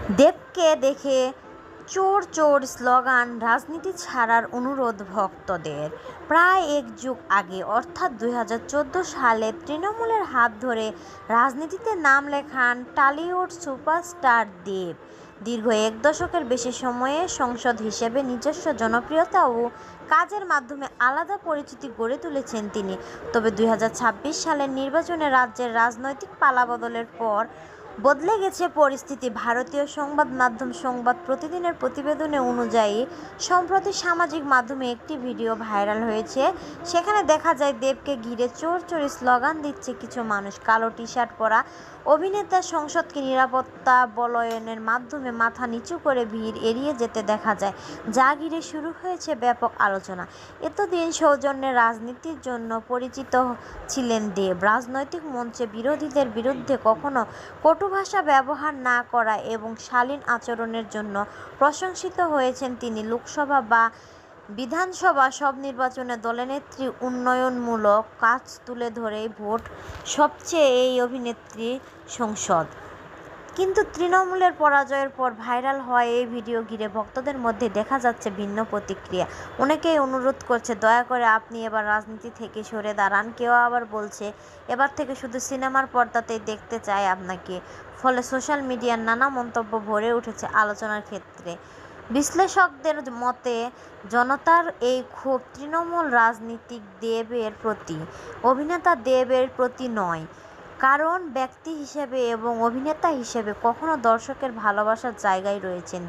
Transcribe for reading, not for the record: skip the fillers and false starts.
দেবকে দেখে চোর চোর স্লোগান, রাজনীতি ছাড়ার অনুরোধ ভক্তদের। প্রায় এক যুগ আগে অর্থাৎ 2014 সালে তৃণমূলের হাত ধরে রাজনীতিতে নাম লেখান টলিউড সুপারস্টার দেব। দীর্ঘ এক দশকের বেশি সময়ে সাংসদ হিসেবে নিজস্ব জনপ্রিয়তা ও কাজের মাধ্যমে আলাদা পরিচিতি গড়ে তুলেছেন তিনি। তবে 2026 সালের নির্বাচনে রাজ্যের রাজনৈতিক পালাবদলের পর বদলে গেছে পরিস্থিতি। ভারতীয় সংবাদ মাধ্যম সংবাদ প্রতিদিনের প্রতিবেদনে অনুযায়ী সম্প্রতি সামাজিক মাধ্যমে একটি ভিডিও ভাইরাল হয়েছে। সেখানে দেখা যায় দেবকে ঘিরে চোর চোর স্লোগান দিচ্ছে কিছু মানুষ। কালো টি শার্ট পরা অভিনেতা সংসদকে নিরাপত্তা বলয়ের মাধ্যমে মাথা নিচু করে ভিড় এড়িয়ে যেতে দেখা যায়, যা ঘিরে শুরু হয়েছে ব্যাপক আলোচনা। এতদিন সৌজন্যের রাজনীতির জন্য পরিচিত ছিলেন দেব। রাজনৈতিক মঞ্চে বিরোধীদের বিরুদ্ধে কখনো কটু ভাষা ব্যবহার না করা এবং শালীন আচরণের জন্য প্রশংসিত হয়েছেন তিনি। লোকসভা বা বিধানসভা সব নির্বাচনে দলনেত্রী উন্নয়নমূলক কাজ তুলে ধরেই ভোট সবচেয়ে এই অভিনেত্রী সংসদ। কিন্তু তৃণমূলের পরাজয়ের পর ভাইরাল হওয়া এই ভিডিও ঘিরে ভক্তদের মধ্যে দেখা যাচ্ছে ভিন্ন প্রতিক্রিয়া। অনেকেই অনুরোধ করছে, দয়া করে আপনি এবার রাজনীতি থেকে সরে দাঁড়ান। কেউ আবার বলছে, এবার থেকে শুধু সিনেমার পর্দাতেই দেখতে চাই আপনাকে। ফলে সোশ্যাল মিডিয়ার নানা মন্তব্য ভরে উঠেছে আলোচনার ক্ষেত্রে। বিশ্লেষকদের মতে জনতার এই ক্ষোভ তৃণমূল রাজনীতিক দেবের প্রতি, অভিনেতা দেবের প্রতি নয়। কারণ ব্যক্তি হিসেবে এবং অভিনেতা হিসেবে কখনো দর্শকের ভালোবাসার জায়গায় রয়েছেন।